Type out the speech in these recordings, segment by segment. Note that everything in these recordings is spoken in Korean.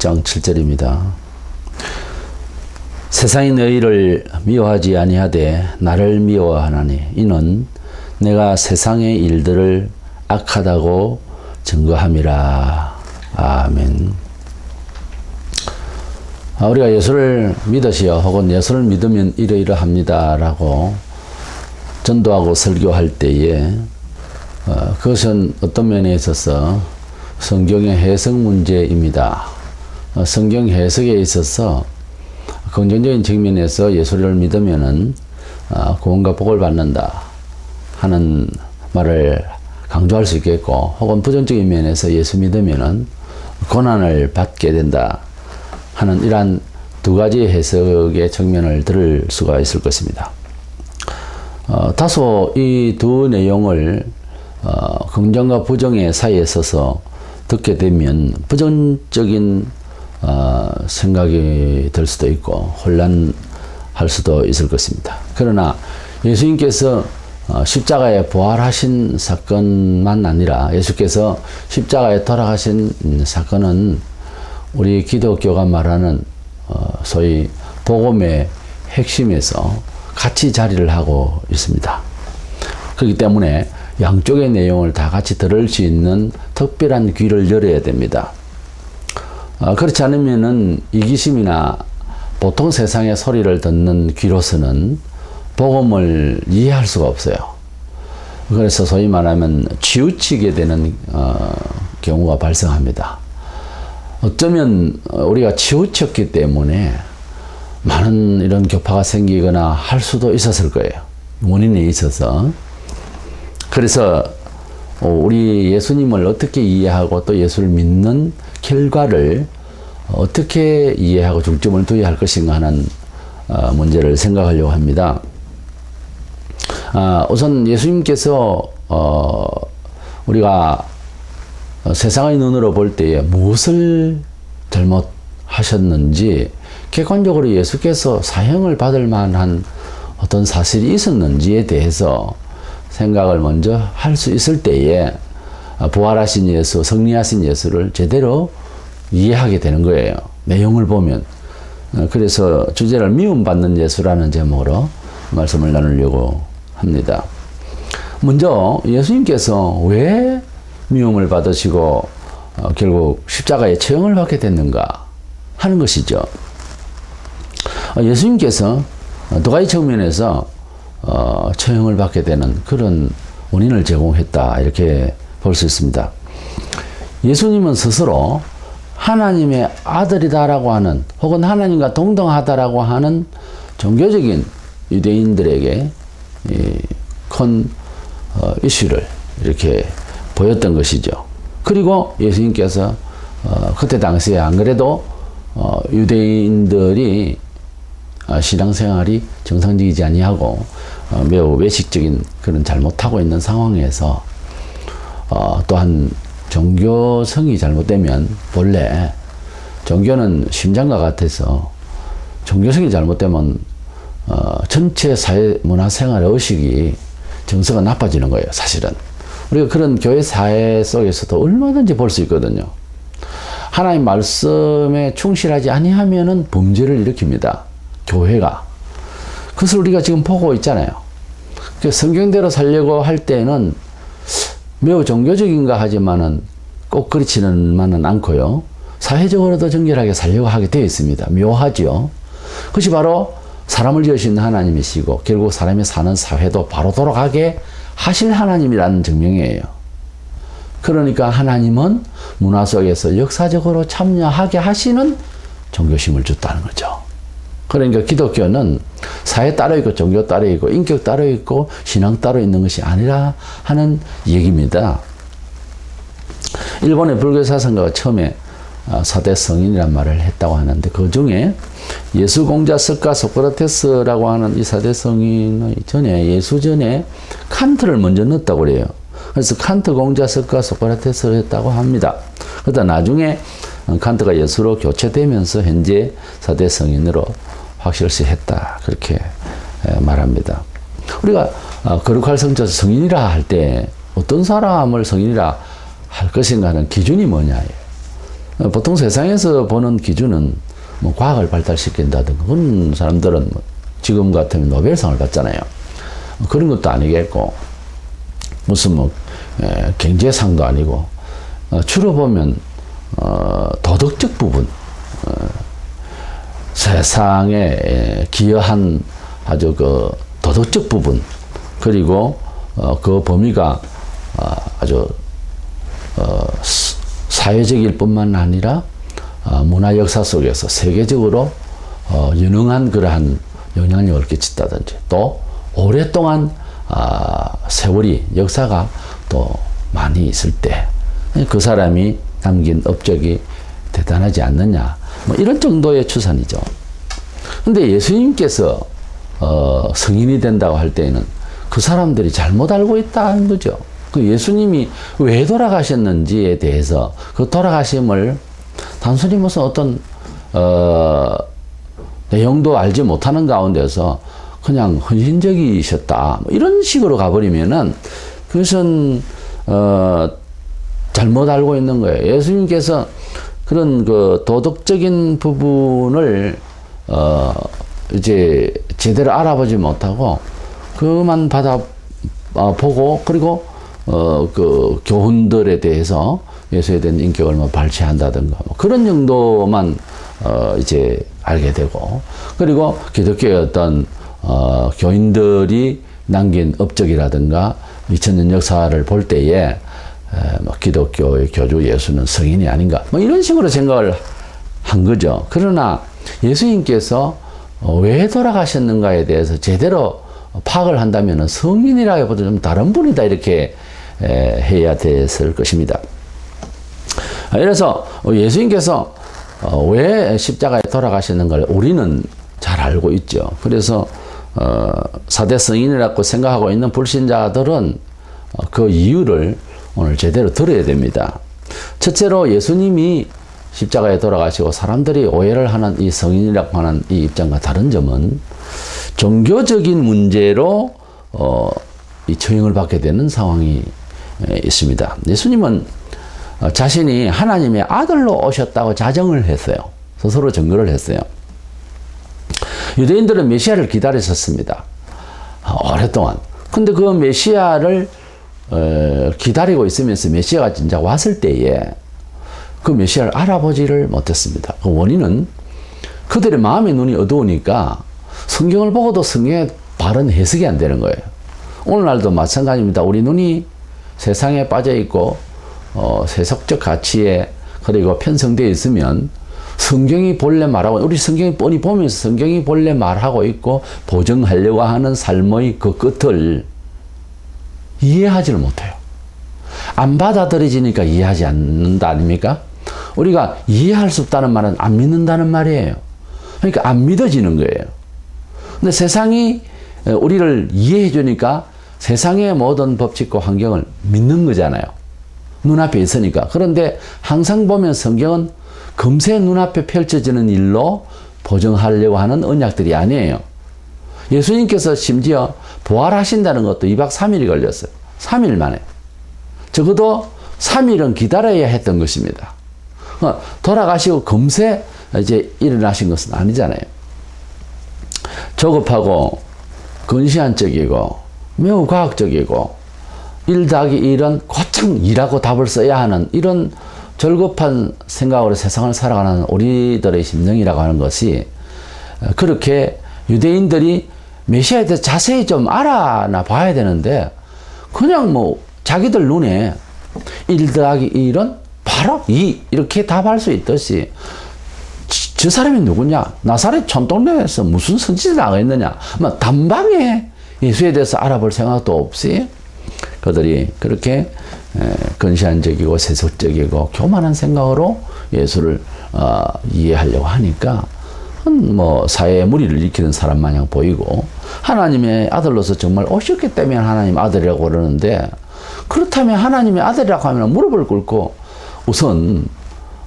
6장 7절입니다. 세상이 너희를 미워하지 아니하되 나를 미워하나니 이는 내가 세상의 일들을 악하다고 증거함이라. 아멘. 우리가 예수를 믿으시어 혹은 예수를 믿으면 이러이러합니다 라고 전도하고 설교할 때에 그것은 어떤 면에 있어서 성경의 해석 문제입니다. 성경 해석에 있어서 긍정적인 측면에서 예수를 믿으면은 구원과 복을 받는다 하는 말을 강조할 수 있겠고, 혹은 부정적인 면에서 예수 믿으면은 고난을 받게 된다 하는 이러한 두 가지 해석의 측면을 들을 수가 있을 것입니다. 다소 이 두 내용을 긍정과 부정의 사이에 서서 듣게 되면 부정적인 생각이 들 수도 있고 혼란할 수도 있을 것입니다. 그러나 예수님께서 십자가에 부활하신 사건만 아니라 예수께서 십자가에 돌아가신 사건은 우리 기독교가 말하는 소위 복음의 핵심에서 같이 자리를 하고 있습니다. 그렇기 때문에 양쪽의 내용을 다 같이 들을 수 있는 특별한 귀를 열어야 됩니다. 그렇지 않으면은 이기심이나 보통 세상의 소리를 듣는 귀로서는 복음을 이해할 수가 없어요. 그래서 소위 말하면 치우치게 되는 경우가 발생합니다. 어쩌면 우리가 치우쳤기 때문에 많은 이런 교파가 생기거나 할 수도 있었을 거예요. 원인에 있어서. 그래서 우리 예수님을 어떻게 이해하고 또 예수를 믿는 결과를 어떻게 이해하고 중점을 둬야 할 것인가 하는 문제를 생각하려고 합니다. 우선 예수님께서 우리가 세상의 눈으로 볼 때에 무엇을 잘못하셨는지, 객관적으로 예수께서 사형을 받을 만한 어떤 사실이 있었는지에 대해서 생각을 먼저 할 수 있을 때에 부활하신 예수, 승리하신 예수를 제대로 이해하게 되는 거예요. 내용을 보면. 그래서 주제를 미움받는 예수라는 제목으로 말씀을 나누려고 합니다. 먼저 예수님께서 왜 미움을 받으시고 결국 십자가에 처형을 받게 됐는가 하는 것이죠. 예수님께서 두 가지 측면에서 처형을 받게 되는 그런 원인을 제공했다, 이렇게 볼 수 있습니다. 예수님은 스스로 하나님의 아들이다라고 하는, 혹은 하나님과 동등하다라고 하는 종교적인 유대인들에게 큰 이슈를 이렇게 보였던 것이죠. 그리고 예수님께서 그때 당시에 안 그래도 유대인들이 신앙생활이 정상적이지 아니하고 매우 외식적인 그런 잘못하고 있는 상황에서 또한 종교성이 잘못되면, 본래 종교는 심장과 같아서 종교성이 잘못되면 전체 사회 문화생활의 의식이 정서가 나빠지는 거예요. 사실은 우리가 그런 교회 사회 속에서도 얼마든지 볼 수 있거든요. 하나님 말씀에 충실하지 아니하면은 범죄를 일으킵니다. 교회가. 그것을 우리가 지금 보고 있잖아요. 성경대로 살려고 할 때는 매우 종교적인가 하지만은 꼭 그렇지는 않고요. 사회적으로도 정결하게 살려고 하게 되어 있습니다. 묘하죠. 그것이 바로 사람을 지으신 하나님이시고 결국 사람이 사는 사회도 바로 돌아가게 하실 하나님이라는 증명이에요. 그러니까 하나님은 문화 속에서 역사적으로 참여하게 하시는 종교심을 줬다는 거죠. 그러니까 기독교는 사회 따로 있고 종교 따로 있고 인격 따로 있고 신앙 따로 있는 것이 아니라 하는 얘기입니다. 일본의 불교 사상가가 처음에 사대 성인이란 말을 했다고 하는데, 그 중에 예수공자 석가 소크라테스라고 하는 이 사대 성인의 전에, 예수 전에 칸트를 먼저 넣었다고 그래요. 그래서 칸트 공자 석가 소크라테스를 했다고 합니다. 그러다 나중에 칸트가 예수로 교체되면서 현재 사대 성인으로 확실시했다, 그렇게 말합니다. 우리가 거룩할 성자 성인이라 할 때 어떤 사람을 성인이라 할 것인가 하는 기준이 뭐냐. 보통 세상에서 보는 기준은 뭐 과학을 발달시킨다든가 그런 사람들은 뭐 지금 같으면 노벨상을 받잖아요. 그런 것도 아니겠고 무슨 뭐 경제상도 아니고 주로 보면 도덕적 부분 세상에 기여한 아주 그 도덕적 부분 그리고 그 범위가 아주 사회적일 뿐만 아니라 문화 역사 속에서 세계적으로 유능한 그러한 영향력을 끼친다든지 또 오랫동안 세월이 역사가 또 많이 있을 때 그 사람이 남긴 업적이 대단하지 않느냐 뭐 이런 정도의 추산이죠. 근데 예수님께서 성인이 된다고 할 때에는 그 사람들이 잘못 알고 있다는 거죠. 그 예수님이 왜 돌아가셨는지에 대해서 그 돌아가심을 단순히 무슨 어떤 내용도 알지 못하는 가운데서 그냥 헌신적이셨다 뭐 이런 식으로 가버리면은 그것은 잘못 알고 있는 거예요. 예수님께서 그런 그 도덕적인 부분을 이제 제대로 알아보지 못하고 그만 보고 그리고 그 교훈들에 대해서 예수에 대한 인격을 뭐 발췌한다든가 뭐 그런 정도만 이제 알게 되고 그리고 기독교의 어떤 교인들이 남긴 업적이라든가 2000년 역사를 볼 때에 뭐 기독교의 교주 예수는 성인이 아닌가 뭐 이런 식으로 생각을 한 거죠. 그러나 예수님께서 왜 돌아가셨는가에 대해서 제대로 파악을 한다면 성인이라기보다 좀 다른 분이다 이렇게 해야 됐을 것입니다. 그래서 예수님께서 왜 십자가에 돌아가셨는가를 우리는 잘 알고 있죠. 그래서 4대 성인이라고 생각하고 있는 불신자들은 그 이유를 오늘 제대로 들어야 됩니다. 첫째로 예수님이 십자가에 돌아가시고 사람들이 오해를 하는 이 성인이라고 하는 이 입장과 다른 점은 종교적인 문제로 이 처형을 받게 되는 상황이 있습니다. 예수님은 자신이 하나님의 아들로 오셨다고 자정을 했어요. 스스로 증거를 했어요. 유대인들은 메시아를 기다렸었습니다. 오랫동안. 근데 그 메시아를 기다리고 있으면서 메시아가 진짜 왔을 때에 그 메시아를 알아보지를 못했습니다. 그 원인은 그들의 마음의 눈이 어두우니까 성경을 보고도 성경의 바른 해석이 안 되는 거예요. 오늘날도 마찬가지입니다. 우리 눈이 세상에 빠져 있고 세속적 가치에 그리고 편성되어 있으면 성경이 본래 말하고 우리 성경이 뻔히 보면서 성경이 본래 말하고 있고 보증하려고 하는 삶의 그 끝을 이해하지를 못해요. 안 받아들여지니까 이해하지 않는다 아닙니까? 우리가 이해할 수 없다는 말은 안 믿는다는 말이에요. 그러니까 안 믿어지는 거예요. 근데 세상이 우리를 이해해 주니까 세상의 모든 법칙과 환경을 믿는 거잖아요. 눈앞에 있으니까. 그런데 항상 보면 성경은 금세 눈앞에 펼쳐지는 일로 보증하려고 하는 언약들이 아니에요. 예수님께서 심지어 부활하신다는 것도 2박 3일이 걸렸어요. 3일 만에. 적어도 3일은 기다려야 했던 것입니다. 돌아가시고 금세 이제 일어나신 것은 아니잖아요. 조급하고 근시안적이고 매우 과학적이고 1 더하기 1은 곧장 이라고 답을 써야 하는 이런 절급한 생각으로 세상을 살아가는 우리들의 심령이라고 하는 것이 그렇게 유대인들이 메시아에 대해서 자세히 좀 알아나 봐야 되는데 그냥 뭐 자기들 눈에 1 더하기 1은 바로 2 이렇게 답할 수 있듯이 저 사람이 누구냐? 나사렛 촌동네에서 무슨 선지자를 나가있느냐? 뭐 단방에 예수에 대해서 알아볼 생각도 없이 그들이 그렇게 근시안적이고 세속적이고 교만한 생각으로 예수를 이해하려고 하니까 뭐 사회의 무리를 일으키는 사람 마냥 보이고 하나님의 아들로서 정말 오셨기 때문에 하나님 아들이라고 그러는데 그렇다면 하나님의 아들이라고 하면 무릎을 꿇고 우선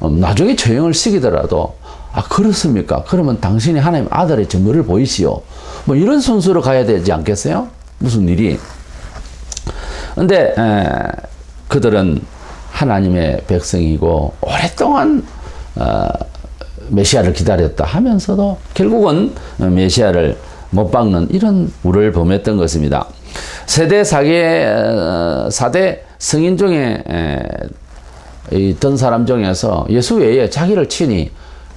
나중에 처형을 시키더라도 아 그렇습니까? 그러면 당신이 하나님 아들의 증거를 보이시오. 뭐 이런 순서로 가야 되지 않겠어요? 무슨 일이? 근데 그들은 하나님의 백성이고 오랫동안 메시아를 기다렸다 하면서도 결국은 메시아를 못 박는 이런 우를 범했던 것입니다. 세대 4대 성인 중에 있던 사람 중에서 예수 외에 자기를 친히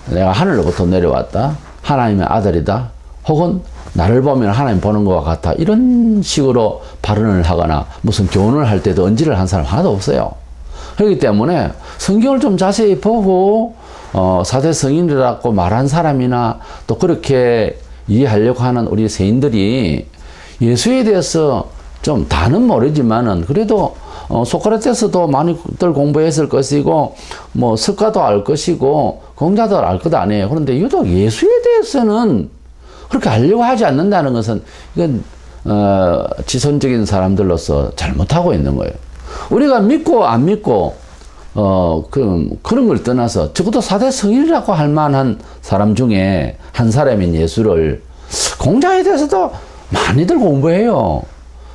내가 하늘로부터 내려왔다, 하나님의 아들이다, 혹은 나를 보면 하나님 보는 것과 같아, 이런 식으로 발언을 하거나 무슨 교훈을 할 때도 언지를 한 사람 하나도 없어요. 그렇기 때문에 성경을 좀 자세히 보고 4대 성인이라고 말한 사람이나 또 그렇게 이해하려고 하는 우리 세인들이 예수에 대해서 좀 다는 모르지만은 그래도 소크라테스도 많이들 공부했을 것이고 뭐 석가도 알 것이고 공자도 알 것 아니에요. 그런데 유독 예수에 대해서는 그렇게 알려고 하지 않는다는 것은 이건 지선적인 사람들로서 잘못하고 있는 거예요. 우리가 믿고 안 믿고 그런 걸 떠나서 적어도 4대 성인이라고 할 만한 사람 중에 한 사람인 예수를, 공자에 대해서도 많이들 공부해요.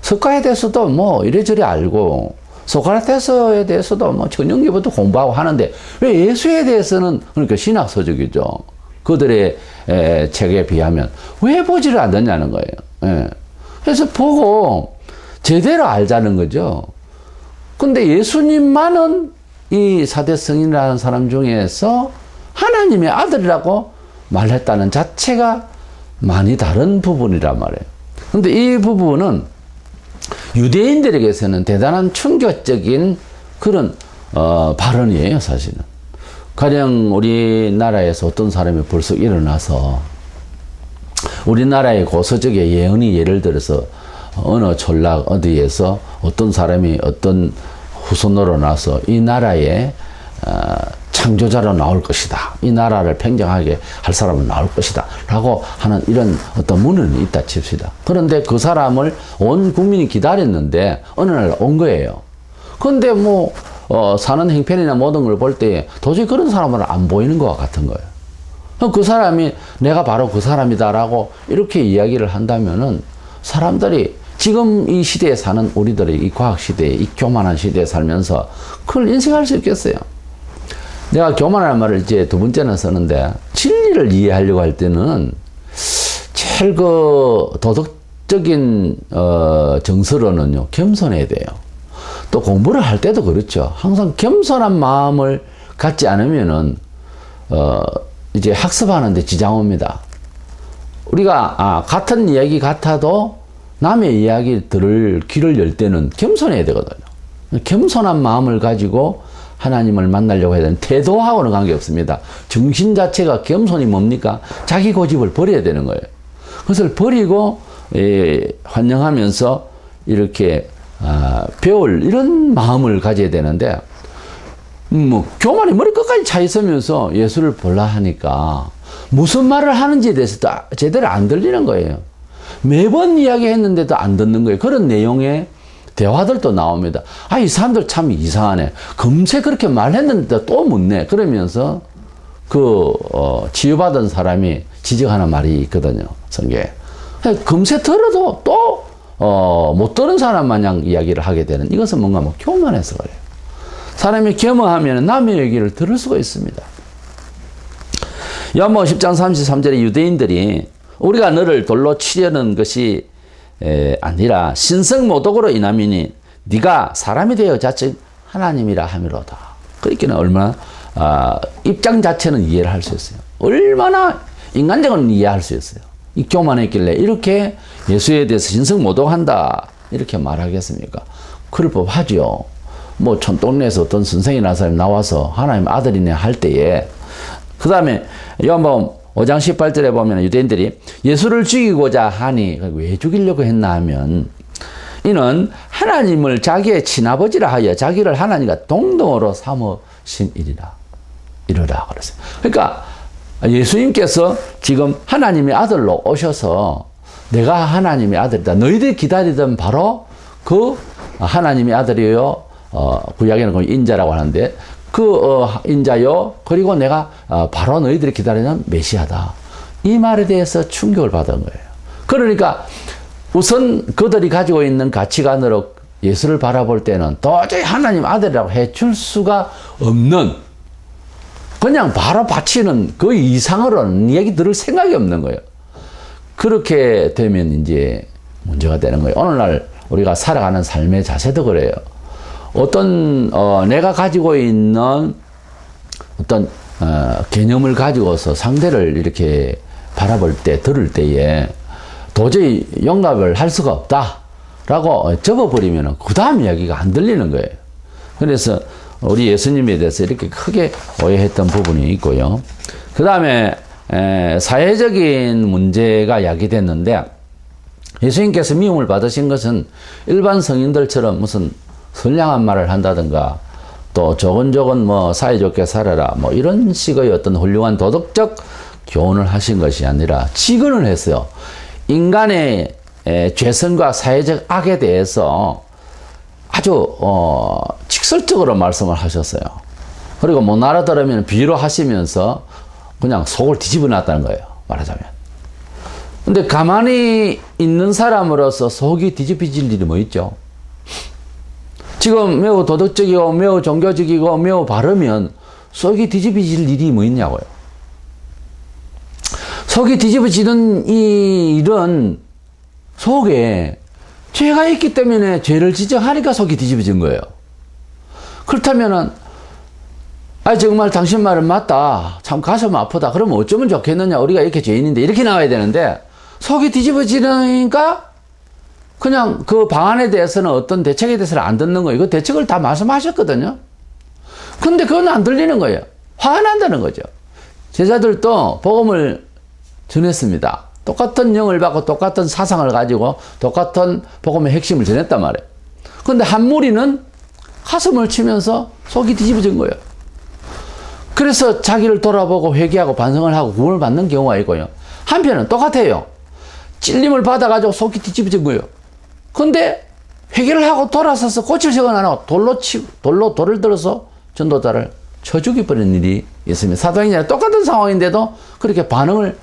석가에 대해서도 뭐 이래저래 알고 소크라테스에 대해서도 뭐 전용기부터 공부하고 하는데 왜 예수에 대해서는, 그러니까 신학 서적이죠, 그들의 책에 비하면 왜 보지를 않느냐는 거예요. 예. 그래서 보고 제대로 알자는 거죠. 근데 예수님만은 이 4대 성인이라는 사람 중에서 하나님의 아들이라고 말했다는 자체가 많이 다른 부분이란 말이에요. 근데 이 부분은 유대인들에게서는 대단한 충격적인 그런 발언이에요, 사실은. 가령 우리나라에서 어떤 사람이 벌써 일어나서 우리나라의 고서적의 예언이 예를 들어서 어느 촌락 어디에서 어떤 사람이 어떤 후손으로 나서 이 나라의 창조자로 나올 것이다, 이 나라를 팽정하게 할 사람은 나올 것이다 라고 하는 이런 어떤 문헌이 있다 칩시다. 그런데 그 사람을 온 국민이 기다렸는데 어느 날 온 거예요. 그런데 뭐 사는 행편이나 모든 걸 볼 때 도저히 그런 사람은 안 보이는 것 같은 거예요. 그 사람이 내가 바로 그 사람이다라고 이렇게 이야기를 한다면은 사람들이 지금 이 시대에 사는 우리들의 이 과학 시대에, 이 교만한 시대에 살면서 그걸 인식할 수 있겠어요? 내가 교만이라는 말을 이제 두 번째는 쓰는데, 진리를 이해하려고 할 때는 제일 그 도덕적인 정서로는요, 겸손해야 돼요. 또 공부를 할 때도 그렇죠. 항상 겸손한 마음을 갖지 않으면은 이제 학습하는데 지장 옵니다. 우리가 같은 이야기 같아도 남의 이야기 들을 귀를 열 때는 겸손해야 되거든요. 겸손한 마음을 가지고 하나님을 만나려고 해야 되는, 태도하고는 관계없습니다. 정신 자체가 겸손이 뭡니까? 자기 고집을 버려야 되는 거예요. 그것을 버리고 환영하면서 이렇게 배울 이런 마음을 가져야 되는데, 뭐 교만이 머리 끝까지 차 있으면서 예수를 보려 하니까 무슨 말을 하는지에 대해서도 제대로 안 들리는 거예요. 매번 이야기했는데도 안 듣는 거예요. 그런 내용의 대화들도 나옵니다. 이 사람들 참 이상하네. 금세 그렇게 말했는데 또 묻네. 그러면서 치유받은 사람이 지적하는 말이 있거든요, 성경에. 금세 들어도 또 못 들은 사람 마냥 이야기를 하게 되는, 이것은 뭔가 뭐 교만해서 그래요. 사람이 겸허하면 남의 얘기를 들을 수가 있습니다. 요한복음 10장 33절에 유대인들이 우리가 너를 돌로 치려는 것이 아니라 신성모독으로 인함이니 네가 사람이 되어 자칭 하나님이라 함이로다. 그렇게는 얼마나 입장 자체는 이해를 할 수 있어요. 얼마나 인간적으로 이해할 수 있어요. 이 교만했길래 이렇게 예수에 대해서 신성모독한다 이렇게 말하겠습니까? 그럴 법하죠. 뭐 촌동네에서 어떤 선생이나 사람이 나와서 하나님 아들이네 할 때에, 그 다음에 요한복음 5장 18절에 보면 유대인들이 예수를 죽이고자 하니, 왜 죽이려고 했나 하면 이는 하나님을 자기의 친아버지라 하여 자기를 하나님과 동등으로 삼으신 이르라 그랬어요. 그러니까 예수님께서 지금 하나님의 아들로 오셔서 내가 하나님의 아들이다, 너희들이 기다리던 바로 그 하나님의 아들이요, 구약에는 그 인자라고 하는데 인자요, 그리고 내가 바로 너희들이 기다리는 메시아다, 이 말에 대해서 충격을 받은 거예요. 그러니까 우선 그들이 가지고 있는 가치관으로 예수를 바라볼 때는 도저히 하나님 아들이라고 해줄 수가 없는 그냥 바로 바치는 그 이상으로는 얘기 들을 생각이 없는 거예요. 그렇게 되면 이제 문제가 되는 거예요. 오늘날 우리가 살아가는 삶의 자세도 그래요. 어떤 내가 가지고 있는 어떤 개념을 가지고서 상대를 이렇게 바라볼 때, 들을 때에 도저히 용납을 할 수가 없다라고 접어버리면 그 다음 이야기가 안 들리는 거예요. 그래서 우리 예수님에 대해서 이렇게 크게 오해했던 부분이 있고요. 그 다음에 사회적인 문제가 야기됐는데, 예수님께서 미움을 받으신 것은 일반 성인들처럼 무슨 선량한 말을 한다든가 또 조곤조곤 뭐 사이좋게 살아라 뭐 이런 식의 어떤 훌륭한 도덕적 교훈을 하신 것이 아니라 직언을 했어요. 인간의 죄성과 사회적 악에 대해서 아주 직설적으로 말씀을 하셨어요. 그리고 못 알아들으면 비유로 하시면서 그냥 속을 뒤집어 놨다는 거예요, 말하자면. 근데 가만히 있는 사람으로서 속이 뒤집어질 일이 뭐 있죠? 지금 매우 도덕적이고 매우 종교적이고 매우 바르면 속이 뒤집어질 일이 뭐 있냐고요. 속이 뒤집어지는 이 일은 속에 죄가 있기 때문에 죄를 지적하니까 속이 뒤집어진 거예요. 그렇다면은 정말 당신 말은 맞다. 참 가슴 아프다. 그러면 어쩌면 좋겠느냐. 우리가 이렇게 죄인인데 이렇게 나와야 되는데 속이 뒤집어지니까 그냥 그 방안에 대해서는 어떤 대책에 대해서는 안 듣는 거예요. 그 대책을 다 말씀하셨거든요. 근데 그건 안 들리는 거예요. 화가 난다는 거죠. 제자들도 복음을 전했습니다. 똑같은 영을 받고 똑같은 사상을 가지고 똑같은 복음의 핵심을 전했단 말이에요. 근데 한 무리는 가슴을 치면서 속이 뒤집어진 거예요. 그래서 자기를 돌아보고 회개하고 반성을 하고 구원을 받는 경우가 있고요. 한편은 똑같아요. 찔림을 받아가지고 속이 뒤집어진 거예요. 근데 회개를 하고 돌아서서 고칠 생각은 안 하고 돌을 들어서 전도자를 쳐 죽여버리는 일이 있으면 사도행전에 똑같은 상황인데도 그렇게 반응을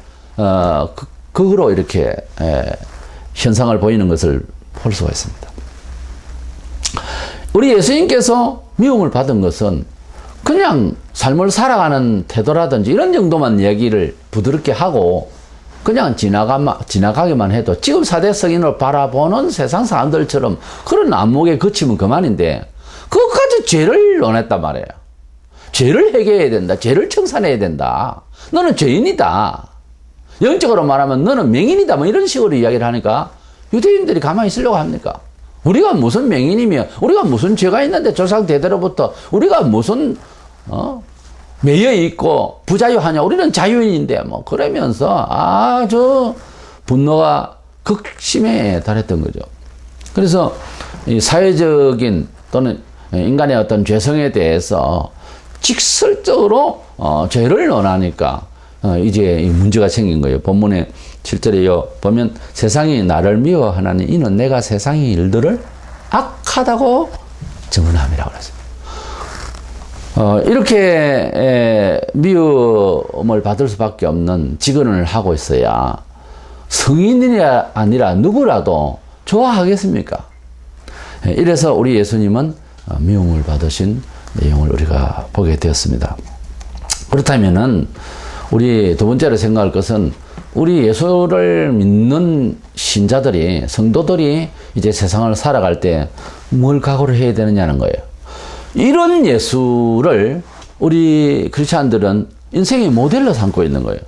극으로 이렇게 현상을 보이는 것을 볼 수가 있습니다. 우리 예수님께서 미움을 받은 것은 그냥 삶을 살아가는 태도라든지 이런 정도만 얘기를 부드럽게 하고 그냥 지나가기만 해도 지금 4대 성인을 바라보는 세상 사람들처럼 그런 안목에 그치면 그만인데 그것까지 죄를 논했단 말이에요. 죄를 해결해야 된다. 죄를 청산해야 된다. 너는 죄인이다. 영적으로 말하면 너는 맹인이다. 뭐 이런 식으로 이야기를 하니까 유대인들이 가만히 있으려고 합니까? 우리가 무슨 맹인이며 우리가 무슨 죄가 있는데 조상 대대로부터 우리가 무슨 매여 있고 부자유하냐? 우리는 자유인인데 뭐 그러면서 아주 분노가 극심에 달했던 거죠. 그래서 이 사회적인 또는 인간의 어떤 죄성에 대해서 직설적으로 죄를 논하니까 이제 이 문제가 생긴 거예요. 본문에 7절에요. 보면 세상이 나를 미워하나니 이는 내가 세상의 일들을 악하다고 증언함이라고 그랬어요. 이렇게 미움을 받을 수밖에 없는 직언을 하고 있어야 성인이 아니라 누구라도 좋아하겠습니까? 이래서 우리 예수님은 미움을 받으신 내용을 우리가 보게 되었습니다. 그렇다면은 우리 두 번째로 생각할 것은 우리 예수를 믿는 신자들이, 성도들이 이제 세상을 살아갈 때 뭘 각오를 해야 되느냐는 거예요. 이런 예수를 우리 크리스찬들은 인생의 모델로 삼고 있는 거예요.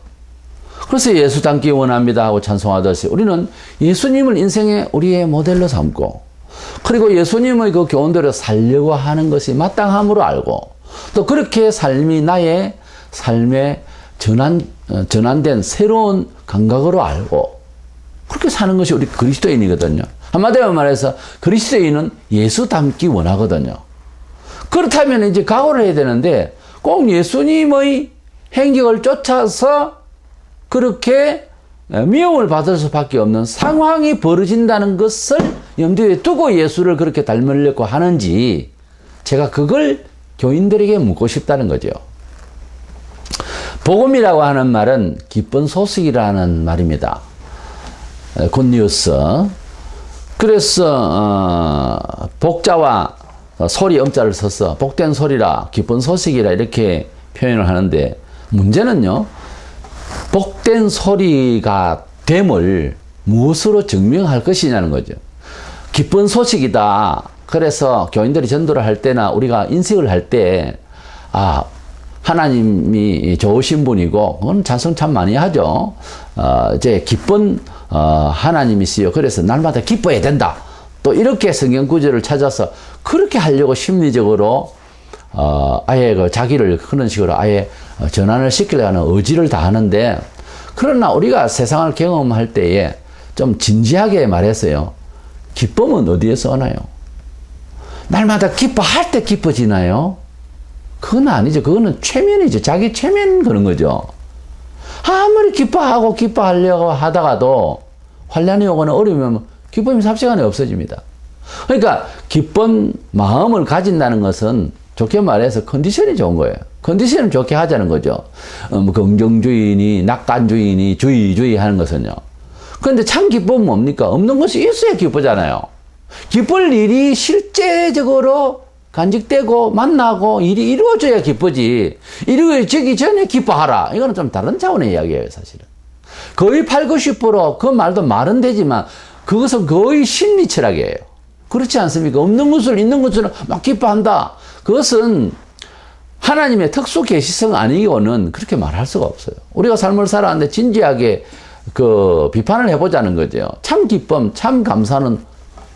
그래서 예수 닮기 원합니다 하고 찬송하듯이 우리는 예수님을 인생의 우리의 모델로 삼고 그리고 예수님의 그 교훈대로 살려고 하는 것이 마땅함으로 알고 또 그렇게 삶이 나의 삶에 전환된 새로운 감각으로 알고 그렇게 사는 것이 우리 그리스도인이거든요. 한마디로 말해서 그리스도인은 예수 닮기 원하거든요. 그렇다면 이제 각오를 해야 되는데 꼭 예수님의 행적을 쫓아서 그렇게 미움을 받을 수밖에 없는 상황이 벌어진다는 것을 염두에 두고 예수를 그렇게 닮으려고 하는지 제가 그걸 교인들에게 묻고 싶다는 거죠. 복음이라고 하는 말은 기쁜 소식이라는 말입니다. 굿뉴스. 그래서 복자와 소리 엄자를 써서 복된 소리라 기쁜 소식이라 이렇게 표현을 하는데, 문제는요, 복된 소리가 됨을 무엇으로 증명할 것이냐는 거죠. 기쁜 소식이다. 그래서 교인들이 전도를 할 때나 우리가 인식을 할 때, 하나님이 좋으신 분이고, 그건 찬송 참 많이 하죠. 이제 기쁜, 하나님이시여. 그래서 날마다 기뻐해야 된다. 또 이렇게 성경 구절을 찾아서 그렇게 하려고 심리적으로, 아예 자기를 그런 식으로 아예 전환을 시키려는 의지를 다 하는데, 그러나 우리가 세상을 경험할 때에 좀 진지하게 말했어요. 기쁨은 어디에서 오나요? 날마다 기뻐할 때 기뻐지나요? 그건 아니죠. 그거는 최면이죠. 자기 최면 그런 거죠. 아무리 기뻐하려고 하다가도 환란이 오거나 어려움이 오면 기쁨이 삽시간에 없어집니다. 그러니까 기쁜 마음을 가진다는 것은 좋게 말해서 컨디션이 좋은 거예요. 컨디션을 좋게 하자는 거죠. 긍정주의니 낙관주의니 주의 하는 것은요. 그런데 참 기쁨은 뭡니까? 없는 것이 있어야 기쁘잖아요. 기쁠 일이 실제적으로 간직되고 만나고 일이 이루어져야 기쁘지. 이루어지기 전에 기뻐하라. 이거는 좀 다른 차원의 이야기예요, 사실은. 거의 80, 90%그 말도 말은 되지만 그것은 거의 심리 철학이에요. 그렇지 않습니까? 없는 것을 있는 것처럼 막 기뻐한다. 그것은 하나님의 특수 계시성 아니고는 그렇게 말할 수가 없어요. 우리가 삶을 살아왔는데 진지하게 비판을 해보자는 거죠. 참 기쁨, 참 감사는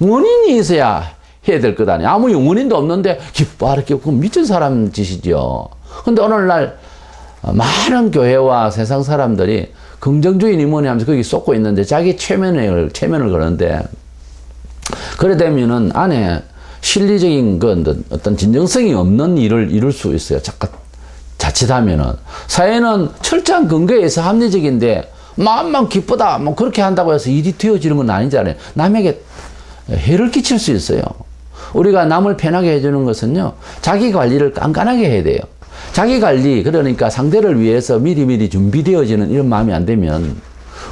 원인이 있어야 해야 될 것 아니에요. 아무 원인도 없는데 기뻐하라, 기뻐. 미친 사람 짓이죠. 근데 오늘날 많은 교회와 세상 사람들이 긍정주의니 뭐니 하면서 거기 쏟고 있는데 자기 최면을 거는데, 그래 되면은 안에 실리적인 어떤 진정성이 없는 일을 이룰 수 있어요. 자칫하면은. 사회는 철저한 근거에서 합리적인데, 마음만 기쁘다, 뭐 그렇게 한다고 해서 일이 되어지는 건 아니잖아요. 남에게 해를 끼칠 수 있어요. 우리가 남을 편하게 해주는 것은요, 자기 관리를 깐깐하게 해야 돼요. 자기 관리, 그러니까 상대를 위해서 미리미리 준비되어지는 이런 마음이 안 되면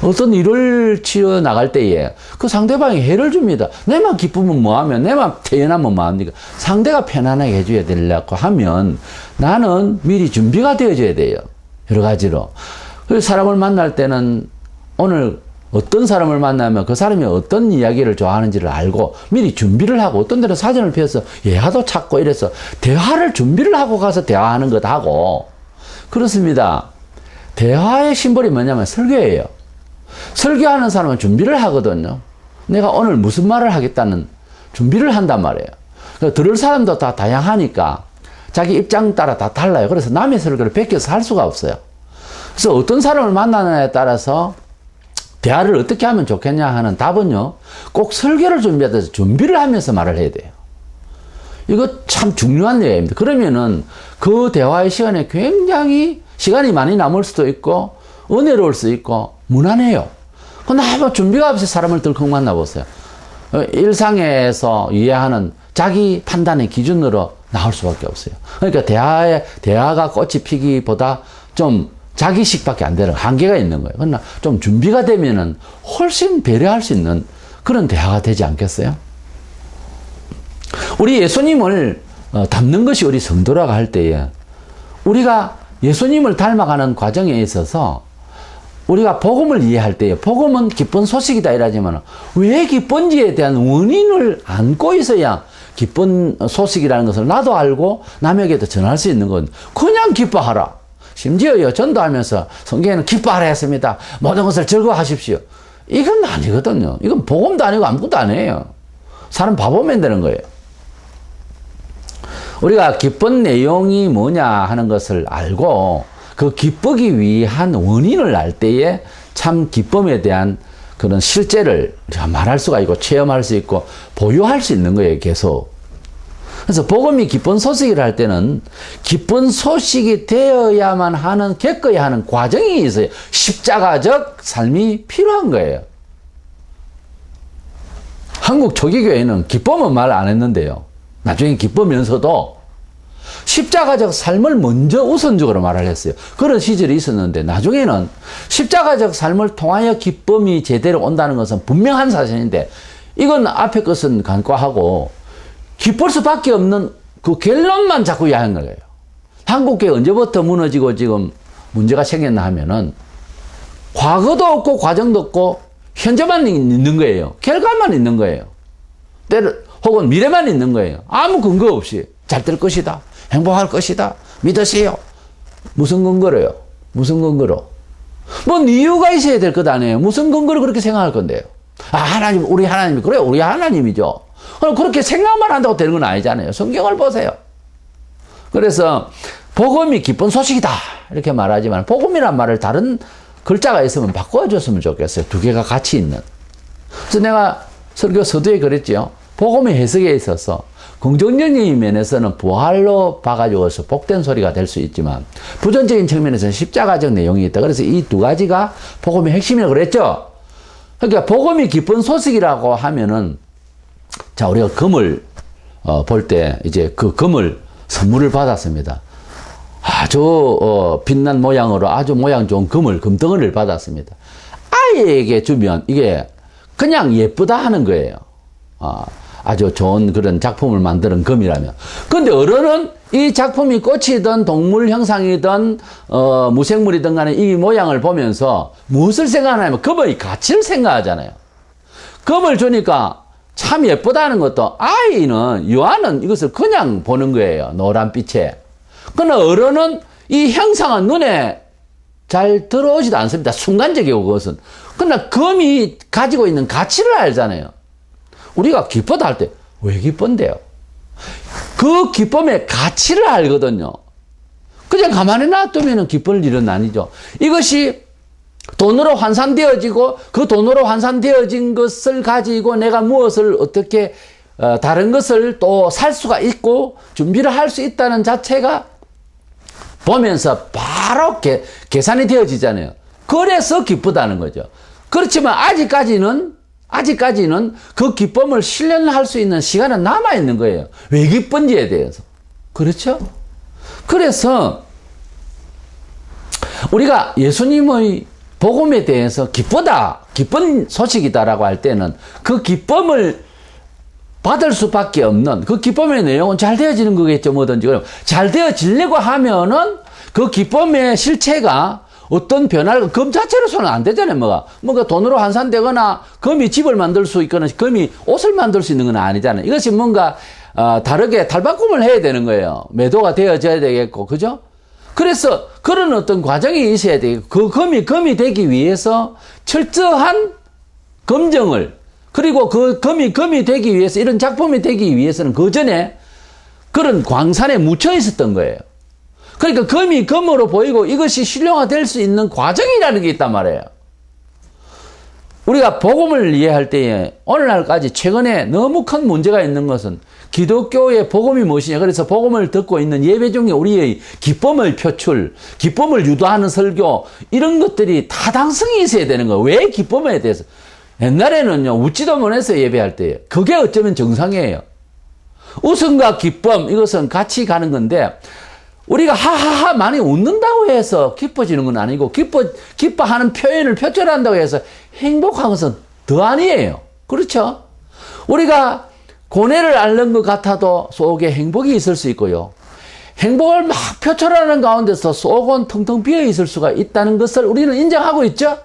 어떤 일을 치러 나갈 때에 그 상대방이 해를 줍니다. 내만 기쁘면 뭐하면, 내만 태연하면 뭐합니까? 상대가 편안하게 해줘야 되려고 하면 나는 미리 준비가 되어져야 돼요. 여러 가지로. 그래서 사람을 만날 때는 오늘 어떤 사람을 만나면 그 사람이 어떤 이야기를 좋아하는지를 알고 미리 준비를 하고, 어떤 데는 사전을 펴서 예화도 찾고 이래서 대화를 준비를 하고 가서 대화하는 것 하고, 그렇습니다. 대화의 심벌이 뭐냐면 설교예요. 설교하는 사람은 준비를 하거든요. 내가 오늘 무슨 말을 하겠다는 준비를 한단 말이에요. 그러니까 들을 사람도 다 다양하니까 자기 입장 따라 다 달라요. 그래서 남의 설교를 베껴서 할 수가 없어요. 그래서 어떤 사람을 만나느냐에 따라서 대화를 어떻게 하면 좋겠냐 하는 답은요, 꼭 설교를 준비하듯이 준비를 하면서 말을 해야 돼요. 이거 참 중요한 얘기입니다. 그러면은 그 대화의 시간에 굉장히 시간이 많이 남을 수도 있고 은혜로울 수 있고 무난해요. 근데 한번 준비가 없이 사람을 덜컥 만나보세요. 일상에서 이해하는 자기 판단의 기준으로 나올 수밖에 없어요. 그러니까 대화가 꽃이 피기보다 좀 자기식밖에 안 되는 한계가 있는 거예요. 그러나 좀 준비가 되면은 훨씬 배려할 수 있는 그런 대화가 되지 않겠어요? 우리 예수님을 닮는 것이 우리 성도라고 할 때에 우리가 예수님을 닮아가는 과정에 있어서 우리가 복음을 이해할 때에 복음은 기쁜 소식이다 이러지만 왜 기쁜지에 대한 원인을 안고 있어야 기쁜 소식이라는 것을 나도 알고 남에게도 전할 수 있는 건 그냥 기뻐하라. 심지어요, 전도하면서 성경에는 기뻐하라 했습니다. 모든 것을 즐거워하십시오. 이건 아니거든요. 이건 복음도 아니고 아무것도 아니에요. 사람 바보 만드는 거예요. 우리가 기쁜 내용이 뭐냐 하는 것을 알고 그 기쁘기 위한 원인을 알 때에 참 기쁨에 대한 그런 실제를 말할 수가 있고 체험할 수 있고 보유할 수 있는 거예요, 계속. 그래서 복음이 기쁜 소식이라 할 때는 기쁜 소식이 되어야만 하는, 겪어야 하는 과정이 있어요. 십자가적 삶이 필요한 거예요. 한국 초기교회는 기쁨은 말 안 했는데요. 나중에 기쁘면서도 십자가적 삶을 먼저 우선적으로 말을 했어요. 그런 시절이 있었는데 나중에는 십자가적 삶을 통하여 기쁨이 제대로 온다는 것은 분명한 사실인데 이건 앞에 것은 간과하고 기쁠 수밖에 없는 그 결론만 자꾸 이야기하는 거예요. 한국교회 언제부터 무너지고 지금 문제가 생겼나 하면은 과거도 없고 과정도 없고 현재만 있는 거예요. 결과만 있는 거예요. 혹은 미래만 있는 거예요. 아무 근거 없이 잘 될 것이다. 행복할 것이다. 믿으세요. 무슨 근거로요? 무슨 근거로? 뭔 이유가 있어야 될 것 아니에요. 무슨 근거로 그렇게 생각할 건데요. 아, 하나님, 우리 하나님이, 그래요. 우리 하나님이죠. 그럼 그렇게 생각만 한다고 되는 건 아니잖아요. 성경을 보세요. 그래서 복음이 기쁜 소식이다. 이렇게 말하지만 복음이란 말을 다른 글자가 있으면 바꿔줬으면 좋겠어요. 두 개가 같이 있는. 그래서 내가 설교 서두에 그랬죠. 복음의 해석에 있어서 긍정적인 면에서는 부활로 봐가지고서 복된 소리가 될 수 있지만 부정적인 측면에서는 십자가적 내용이 있다. 그래서 이 두 가지가 복음의 핵심이라고 그랬죠. 그러니까 복음이 기쁜 소식이라고 하면은 자, 우리가 금을 볼 때 이제 그 금을 선물을 받았습니다. 아주 빛난 모양으로 아주 모양 좋은 금덩어리를 받았습니다. 아이에게 주면 이게 그냥 예쁘다 하는 거예요. 아주 좋은 그런 작품을 만드는 금이라면. 근데 어른은 이 작품이 꽃이든 동물 형상이든 무생물이든 간에 이 모양을 보면서 무엇을 생각하냐면 금의 가치를 생각하잖아요. 금을 주니까 참 예쁘다는 것도 유아는 이것을 그냥 보는 거예요. 노란빛에. 그러나 어른은 이 형상은 눈에 잘 들어오지도 않습니다. 순간적이고 그것은. 그러나 금이 가지고 있는 가치를 알잖아요. 우리가 기쁘다 할 때 왜 기쁜데요? 그 기쁨의 가치를 알거든요. 그냥 가만히 놔두면 기쁠 일은 아니죠. 이것이 돈으로 환산되어지고 그 돈으로 환산되어진 것을 가지고 내가 무엇을 어떻게 다른 것을 또 살 수가 있고 준비를 할 수 있다는 자체가 보면서 바로 계산이 되어지잖아요. 그래서 기쁘다는 거죠. 그렇지만 아직까지는 그 기쁨을 실현할 수 있는 시간은 남아있는 거예요. 왜 기쁜지에 대해서. 그렇죠? 그래서 우리가 예수님의 복음에 대해서 기쁘다, 기쁜 소식이다라고 할 때는 그 기쁨을 받을 수밖에 없는 그 기쁨의 내용은 잘 되어지는 거겠죠. 뭐든지. 그럼 잘 되어지려고 하면은 그 기쁨의 실체가 어떤 변화를, 금 자체로서는 안 되잖아요, 뭔가 돈으로 환산되거나, 금이 집을 만들 수 있거나, 금이 옷을 만들 수 있는 건 아니잖아요. 이것이 뭔가, 다르게 탈바꿈을 해야 되는 거예요. 매도가 되어져야 되겠고, 그죠? 그래서 그런 어떤 과정이 있어야 되고, 그 금이 되기 위해서 철저한 검증을, 그리고 그 금이 되기 위해서, 이런 작품이 되기 위해서는 그 전에 그런 광산에 묻혀 있었던 거예요. 그러니까 금이 금으로 보이고 이것이 신령화될 수 있는 과정이라는 게 있단 말이에요. 우리가 복음을 이해할 때에 오늘날까지 최근에 너무 큰 문제가 있는 것은 기독교의 복음이 무엇이냐. 그래서 복음을 듣고 있는 예배 중에 우리의 기쁨을 표출, 기쁨을 유도하는 설교, 이런 것들이 타당성이 있어야 되는 거예요. 왜 기쁨에 대해서. 옛날에는요, 웃지도 못해서 예배할 때에 그게 어쩌면 정상이에요. 웃음과 기쁨, 이것은 같이 가는 건데, 우리가 하하하 많이 웃는다고 해서 기뻐지는 건 아니고, 기뻐하는 표현을 표출한다고 해서 행복한 것은 더 아니에요. 그렇죠? 우리가 고뇌를 앓는 것 같아도 속에 행복이 있을 수 있고요. 행복을 막 표출하는 가운데서 속은 텅텅 비어 있을 수가 있다는 것을 우리는 인정하고 있죠?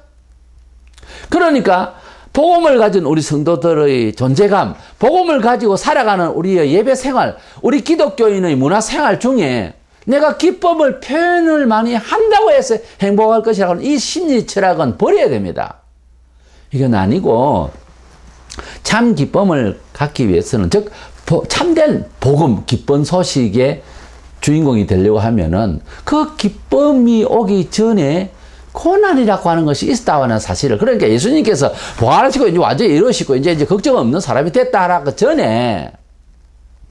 그러니까 복음을 가진 우리 성도들의 존재감, 복음을 가지고 살아가는 우리의 예배 생활, 우리 기독교인의 문화 생활 중에 내가 기쁨을 표현을 많이 한다고 해서 행복할 것이라고 하는 이 심리 철학은 버려야 됩니다. 이건 아니고 참 기쁨을 갖기 위해서는, 즉 참된 복음, 기쁜 소식의 주인공이 되려고 하면은 그 기쁨이 오기 전에 고난이라고 하는 것이 있다고 하는 사실을, 그러니까 예수님께서 부활하시고 이제 완전히 이루시고 이제 걱정 없는 사람이 됐다라고 전에,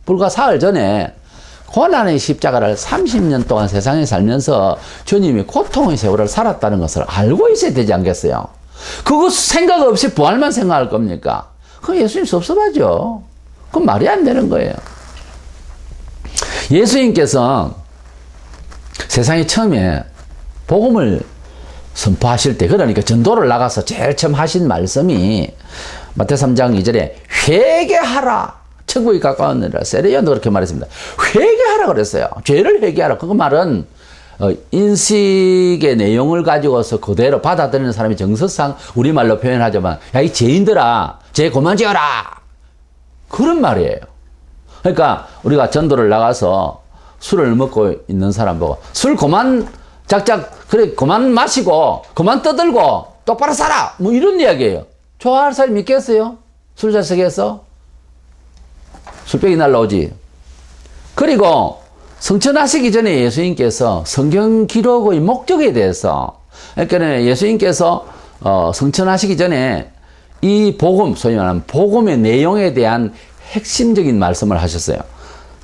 불과 사흘 전에 고난의 십자가를 30년 동안 세상에 살면서 주님이 고통의 세월을 살았다는 것을 알고 있어야 되지 않겠어요? 그거 생각 없이 부활만 생각할 겁니까? 그럼 예수님 섭섭하죠. 그건 말이 안 되는 거예요. 예수님께서 세상에 처음에 복음을 선포하실 때, 그러니까 전도를 나가서 제일 처음 하신 말씀이 마태 3장 2절에 회개하라. 천국이 가까웠느니라. 세례요한도 그렇게 말했습니다. 회개하라 그랬어요. 죄를 회개하라. 그 말은 인식의 내용을 가지고서 그대로 받아들이는 사람이 정서상 우리말로 표현하자면 야, 이 죄인들아, 죄 그만 지어라. 그런 말이에요. 그러니까 우리가 전도를 나가서 술을 먹고 있는 사람 보고 술 그만 작작 그래 그만 마시고 그만 떠들고 똑바로 살아 뭐 이런 이야기예요. 좋아할 사람이 있겠어요? 술자석에서 술병이 날라오지. 그리고 성천하시기 전에 예수님께서 성경 기록의 목적에 대해서 그러니까 예수님께서 성천하시기 전에 이 복음, 소위 말하는 복음의 내용에 대한 핵심적인 말씀을 하셨어요.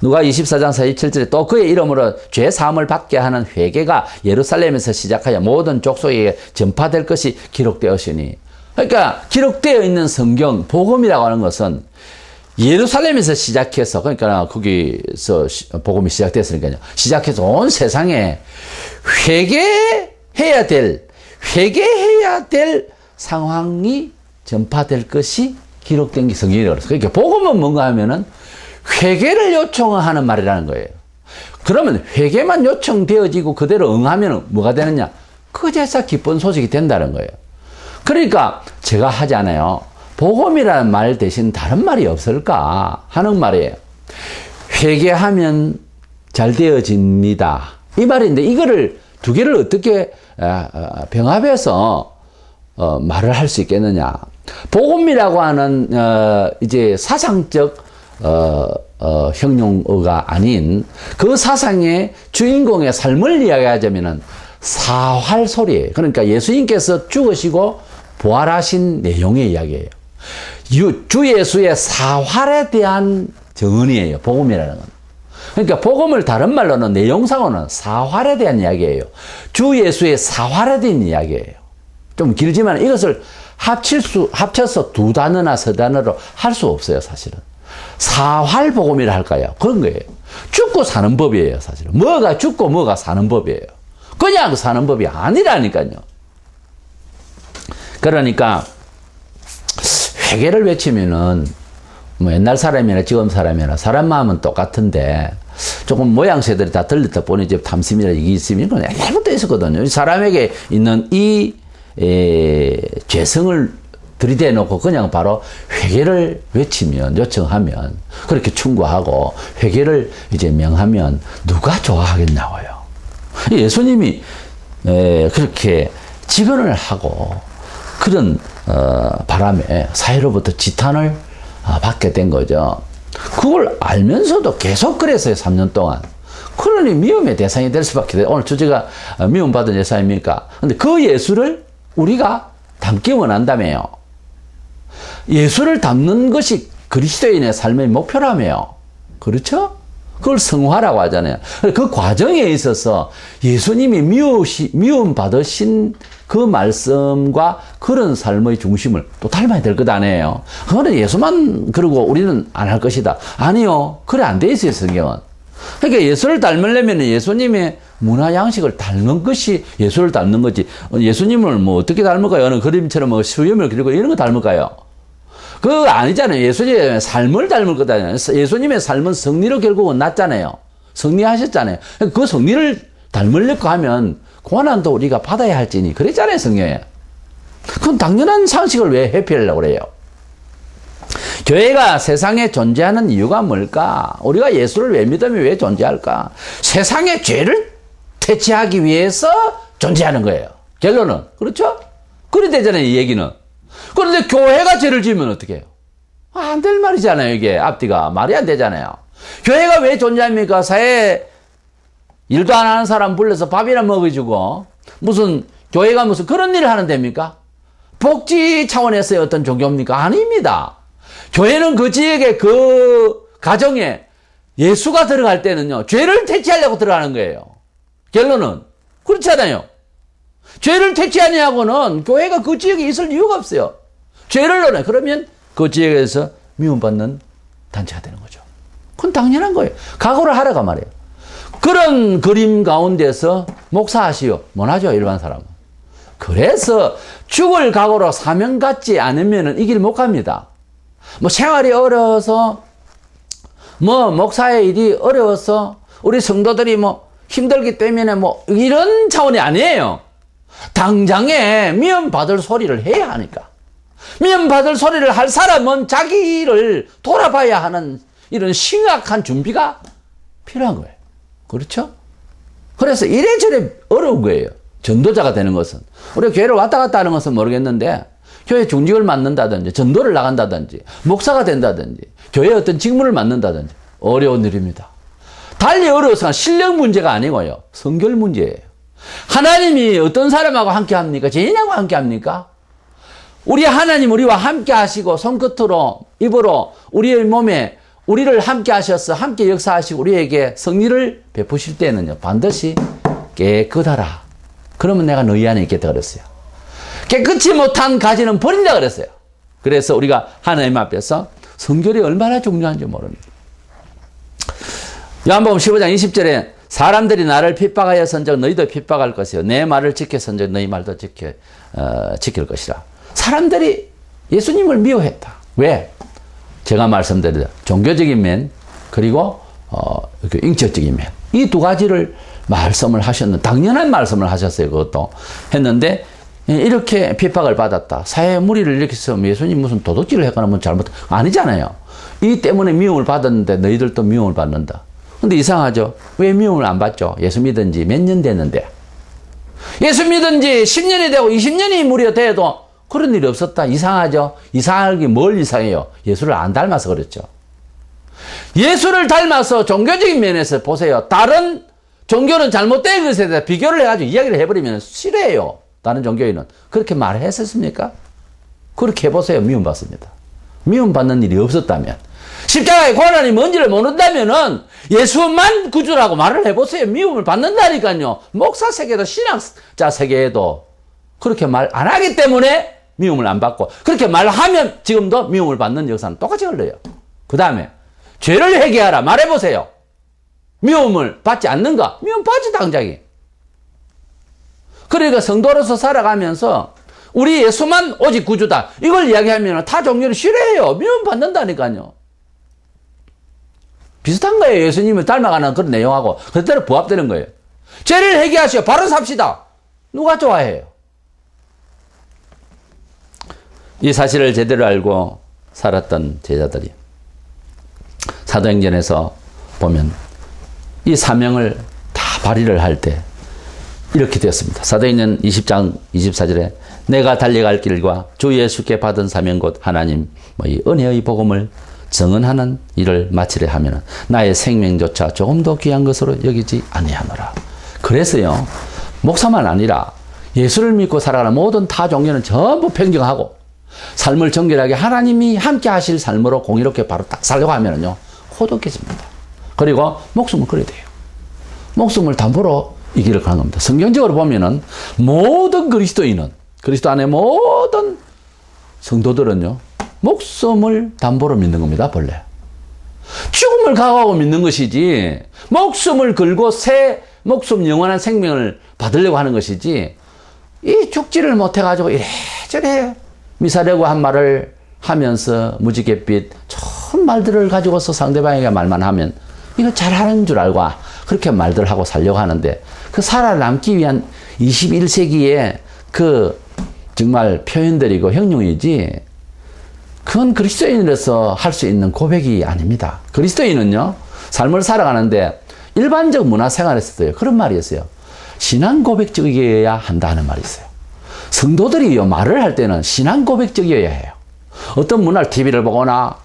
누가 24장 47절에 또 그의 이름으로 죄 사함을 받게 하는 회개가 예루살렘에서 시작하여 모든 족속에게 전파될 것이 기록되었으니. 그러니까 기록되어 있는 성경, 복음이라고 하는 것은 예루살렘에서 시작해서, 그러니까 거기서 복음이 시작됐으니까요. 시작해서 온 세상에 회개해야 될 상황이 전파될 것이 기록된 게 성경이라고 그랬어요. 그러니까 복음은 뭔가 하면은 회개를 요청하는 말이라는 거예요. 그러면 회개만 요청되어지고 그대로 응하면 뭐가 되느냐? 그제서 기쁜 소식이 된다는 거예요. 그러니까 제가 하잖아요. 복음이라는 말 대신 다른 말이 없을까 하는 말이에요. 회개하면 잘 되어집니다. 이 말인데 이거를 두 개를 어떻게 병합해서 말을 할 수 있겠느냐? 복음이라고 하는 이제 사상적 형용어가 아닌 그 사상의 주인공의 삶을 이야기하자면은 사활소리예요. 그러니까 예수님께서 죽으시고 부활하신 내용의 이야기예요. 주 예수의 사활에 대한 정언이에요. 복음이라는 건. 그러니까 복음을 다른 말로는 내용상으로는 사활에 대한 이야기예요. 주 예수의 사활에 대한 이야기예요. 좀 길지만 이것을 합쳐서 두 단어나 세 단어로 할 수 없어요, 사실은. 사활복음이라 할까요? 그런 거예요. 죽고 사는 법이에요, 사실은. 뭐가 죽고 뭐가 사는 법이에요. 그냥 사는 법이 아니라니까요. 그러니까 회개를 외치면은 뭐 옛날 사람이나 지금 사람이나 사람 마음은 똑같은데 조금 모양새들이 다 들렸다 보니 이제 탐심이나 이게 있으면 그건 옛날부터 있었거든요. 사람에게 있는 이 죄성을 들이대놓고 그냥 바로 회개를 외치면, 요청하면, 그렇게 충고하고 회개를 이제 명하면 누가 좋아하겠냐고요. 예수님이 그렇게 직언을 하고 그런 바람에 사회로부터 지탄을 받게 된 거죠. 그걸 알면서도 계속 그랬어요, 3년 동안. 그러니 미움의 대상이 될 수밖에 없어요. 오늘 주제가 미움받은 예수입니까? 근데 그 예수를 우리가 닮기 원한다며요. 예수를 닮는 것이 그리스도인의 삶의 목표라며요. 그렇죠? 그걸 성화라고 하잖아요. 그 과정에 있어서 예수님이 미움받으신 그 말씀과 그런 삶의 중심을 또 닮아야 될 것 아니에요. 그거는 예수만 그러고 우리는 안 할 것이다. 아니요. 그래 안 돼 있어요, 성경은. 그러니까 예수를 닮으려면 예수님의 문화 양식을 닮는 것이 예수를 닮는 거지. 예수님을 뭐 어떻게 닮을까요? 어느 그림처럼 뭐 수염을 그리고 이런 거 닮을까요? 그거 아니잖아요. 예수님의 삶을 닮을 거잖아요. 예수님의 삶은 성리로 결국은 났잖아요. 성리하셨잖아요. 그 성리를 닮으려고 하면 고난도 우리가 받아야 할지니 그랬잖아요, 성경에. 그건 당연한 상식을 왜 회피하려고 그래요? 교회가 세상에 존재하는 이유가 뭘까? 우리가 예수를 왜 믿으면 왜 존재할까? 세상의 죄를 퇴치하기 위해서 존재하는 거예요. 결론은. 그렇죠? 그래 되잖아요, 이 얘기는. 그런데 교회가 죄를 지으면 어떻게 해요? 안 될 말이잖아요, 이게. 앞뒤가. 말이 안 되잖아요. 교회가 왜 존재합니까? 사회에 일도 안 하는 사람 불러서 밥이나 먹여주고, 무슨, 교회가 무슨 그런 일을 하는 데입니까? 복지 차원에서의 어떤 종교입니까? 아닙니다. 교회는 그 지역에 그 가정에 예수가 들어갈 때는요, 죄를 퇴치하려고 들어가는 거예요. 결론은. 그렇잖아요. 죄를 퇴치하냐고는 교회가 그 지역에 있을 이유가 없어요. 죄를 넣어요. 그러면 그 지역에서 미움받는 단체가 되는 거죠. 그건 당연한 거예요. 각오를 하라가 말이에요. 그런 그림 가운데서 목사하시오. 못하죠, 일반 사람은. 그래서 죽을 각오로 사명 갖지 않으면 이 길 못 갑니다. 뭐 생활이 어려워서 뭐 목사의 일이 어려워서 우리 성도들이 뭐 힘들기 때문에 뭐 이런 차원이 아니에요. 당장에 미움받을 소리를 해야 하니까. 미움받을 소리를 할 사람은 자기를 돌아봐야 하는 이런 심각한 준비가 필요한 거예요. 그렇죠? 그래서 이래저래 어려운 거예요. 전도자가 되는 것은. 우리가 교회를 왔다 갔다 하는 것은 모르겠는데 교회 중직을 맡는다든지 전도를 나간다든지 목사가 된다든지 교회의 어떤 직무를 맡는다든지 어려운 일입니다. 달리 어려워서 실력 문제가 아니고요. 성결 문제예요. 하나님이 어떤 사람하고 함께 합니까? 죄인하고 함께 합니까? 우리 하나님 우리와 함께 하시고 손끝으로 입으로 우리의 몸에 우리를 함께 하셔서 함께 역사하시고 우리에게 성리를 베푸실 때는요. 반드시 깨끗하라. 그러면 내가 너희 안에 있겠다 그랬어요. 깨끗이 못한 가지는 버린다 그랬어요. 그래서 우리가 하나님 앞에서 성결이 얼마나 중요한지 모릅니다. 요한복음 15장 20절에 사람들이 나를 핍박하여선적 너희도 핍박할 것이요 내 말을 지켜선적 너희 말도 지킬 것이라. 사람들이 예수님을 미워했다. 왜? 제가 말씀드린 종교적인 면 그리고 인격적인 면 이 두 가지를 말씀을 하셨는데 당연한 말씀을 하셨어요. 그것도 했는데 이렇게 핍박을 받았다. 사회의 무리를 일으켜서 예수님 무슨 도둑질을 했거나 뭐 잘못 아니잖아요. 이 때문에 미움을 받았는데 너희들도 미움을 받는다. 근데 이상하죠. 왜 미움을 안 받죠? 예수 믿은 지 몇 년 됐는데. 예수 믿은 지 10년이 되고 20년이 무려 돼도 그런 일이 없었다. 이상하죠? 이상하기 뭘 이상해요? 예수를 안 닮아서 그렇죠. 예수를 닮아서 종교적인 면에서 보세요. 다른 종교는 잘못된 것에 대해서 비교를 해가지고 이야기를 해버리면 싫어해요. 다른 종교인은. 그렇게 말했었습니까? 그렇게 해보세요. 미움받습니다. 미움받는 일이 없었다면. 십자가의 고난이 뭔지를 모른다면은 예수만 구주라고 말을 해보세요. 미움을 받는다니까요. 목사 세계도 신학자 세계에도 그렇게 말 안 하기 때문에 미움을 안 받고 그렇게 말하면 지금도 미움을 받는 역사는 똑같이 흘러요. 그 다음에 죄를 회개하라 말해보세요. 미움을 받지 않는가? 미움 받지 당장이. 그러니까 성도로서 살아가면서 우리 예수만 오직 구주다. 이걸 이야기하면 타 종교는 싫어해요. 미움 받는다니까요. 비슷한 거예요. 예수님을 닮아가는 그런 내용하고 그대로 부합되는 거예요. 죄를 회개하시오. 바로 삽시다. 누가 좋아해요? 이 사실을 제대로 알고 살았던 제자들이 사도행전에서 보면 이 사명을 다 발휘를 할 때 이렇게 되었습니다. 사도행전 20장 24절에 내가 달려갈 길과 주 예수께 받은 사명 곧 하나님 이 은혜의 복음을 증언하는 일을 마치려 하면 나의 생명조차 조금 더 귀한 것으로 여기지 아니하노라. 그래서요. 목사만 아니라 예수를 믿고 살아가는 모든 타 종교는 전부 평정하고 삶을 정결하게 하나님이 함께 하실 삶으로 공의롭게 바로 딱 살려고 하면은요. 호독해집니다. 그리고 목숨을 걸어야 돼요. 목숨을 담보로 이 길을 가는 겁니다. 성경적으로 보면은 모든 그리스도인은 그리스도 안에 모든 성도들은요. 목숨을 담보로 믿는 겁니다. 본래. 죽음을 각오하고 믿는 것이지 목숨을 걸고 새 목숨 영원한 생명을 받으려고 하는 것이지 이 죽지를 못해가지고 이래저래 미사려고 한 말을 하면서 무지갯빛 좋은 말들을 가지고서 상대방에게 말만 하면 이거 잘하는 줄 알고 그렇게 말들을 하고 살려고 하는데 그 살아남기 위한 21세기의 그 정말 표현들이고 형용이지 그건 그리스도인으로서 할 수 있는 고백이 아닙니다. 그리스도인은요 삶을 살아가는데 일반적 문화생활에서도요 그런 말이 있어요. 신앙 고백적이어야 한다는 말이 있어요. 성도들이요 말을 할 때는 신앙 고백적이어야 해요. 어떤 문화를 TV를 보거나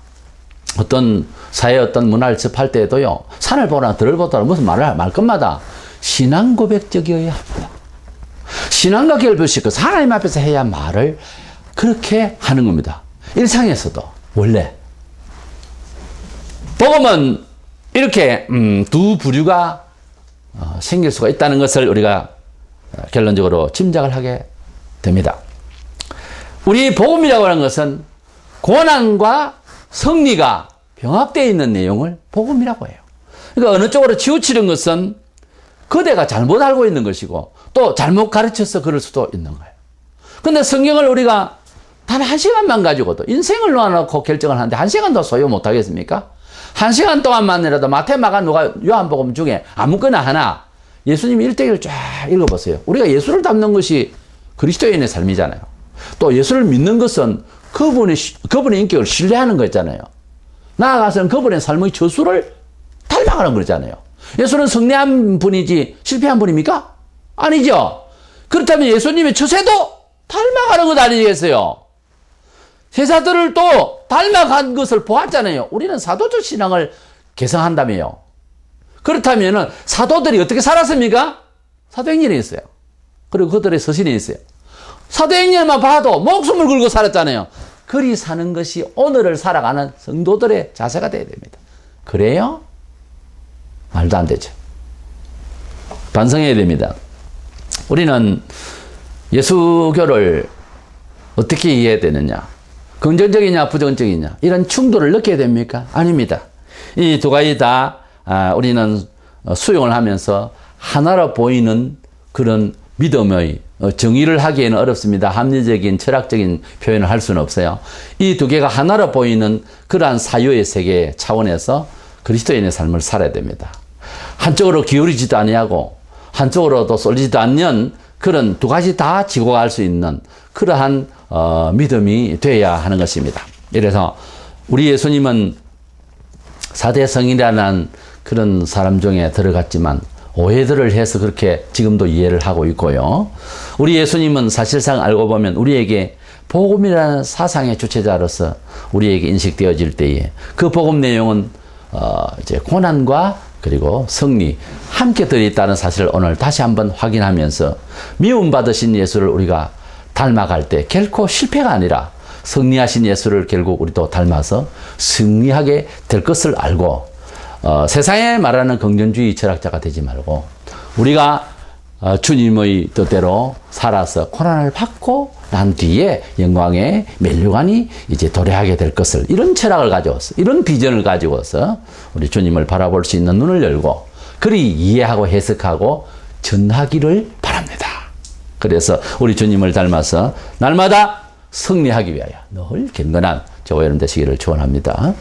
어떤 사회 어떤 문화를 접할 때에도요 산을 보거나 들을 보거나 무슨 말을 말 것마다 신앙 고백적이어야 합니다. 신앙과 결부시켜 하나님 앞에서 해야 말을 그렇게 하는 겁니다. 일상에서도 원래 복음은 이렇게 두 부류가 생길 수가 있다는 것을 우리가 결론적으로 짐작을 하게 됩니다. 우리 복음이라고 하는 것은 고난과 승리가 병합되어 있는 내용을 복음이라고 해요. 그러니까 어느 쪽으로 치우치는 것은 그대가 잘못 알고 있는 것이고 또 잘못 가르쳐서 그럴 수도 있는 거예요. 그런데 성경을 우리가 단 1시간만 가지고도 인생을 놓아놓고 결정을 하는데 1시간도 소요 못하겠습니까? 1시간 동안만이라도 마태, 마가, 누가, 요한복음 중에 아무거나 하나 예수님 일대기를 쫙 읽어보세요. 우리가 예수를 닮는 것이 그리스도인의 삶이잖아요. 또 예수를 믿는 것은 그분의 인격을 신뢰하는 거잖아요. 나아가서는 그분의 삶의 저수를 닮아가는 거잖아요. 예수는 성례한 분이지 실패한 분입니까? 아니죠. 그렇다면 예수님의 처세도 닮아가는 것 아니겠어요? 제자들을 또 닮아간 것을 보았잖아요. 우리는 사도적 신앙을 개성한다며요. 그렇다면 사도들이 어떻게 살았습니까? 사도행전에 있어요. 그리고 그들의 서신에 있어요. 사도행전만 봐도 목숨을 걸고 살았잖아요. 그리 사는 것이 오늘을 살아가는 성도들의 자세가 되어야 됩니다. 그래요? 말도 안 되죠. 반성해야 됩니다. 우리는 예수교를 어떻게 이해해야 되느냐? 긍정적이냐 부정적이냐? 이런 충돌을 느껴야 됩니까? 아닙니다. 이 두 가지 다 우리는 수용을 하면서 하나로 보이는 그런 믿음의 정의를 하기에는 어렵습니다. 합리적인 철학적인 표현을 할 수는 없어요. 이 두 개가 하나로 보이는 그러한 사유의 세계 차원에서 그리스도인의 삶을 살아야 됩니다. 한쪽으로 기울이지도 아니하고 한쪽으로도 쏠리지도 않는 그런 두 가지 다 지고 갈 수 있는 그러한 믿음이 되어야 하는 것입니다. 이래서 우리 예수님은 사대성이라는 그런 사람 중에 들어갔지만 오해들을 해서 그렇게 지금도 이해를 하고 있고요. 우리 예수님은 사실상 알고 보면 우리에게 복음이라는 사상의 주체자로서 우리에게 인식되어질 때에 그 복음 내용은 이제 고난과 그리고 승리 함께 들어있다는 사실을 오늘 다시 한번 확인하면서 미움받으신 예수를 우리가 닮아갈 때 결코 실패가 아니라 승리하신 예수를 결국 우리도 닮아서 승리하게 될 것을 알고 세상에 말하는 긍정주의 철학자가 되지 말고 우리가 주님의 뜻대로 살아서 고난을 받고 난 뒤에 영광의 면류관이 이제 도래하게 될 것을 이런 철학을 가져와서 이런 비전을 가지고서 우리 주님을 바라볼 수 있는 눈을 열고 그리 이해하고 해석하고 전하기를 바랍니다. 그래서 우리 주님을 닮아서 날마다 승리하기 위하여 늘 경건한 저와 여러분 되시기를 축원합니다.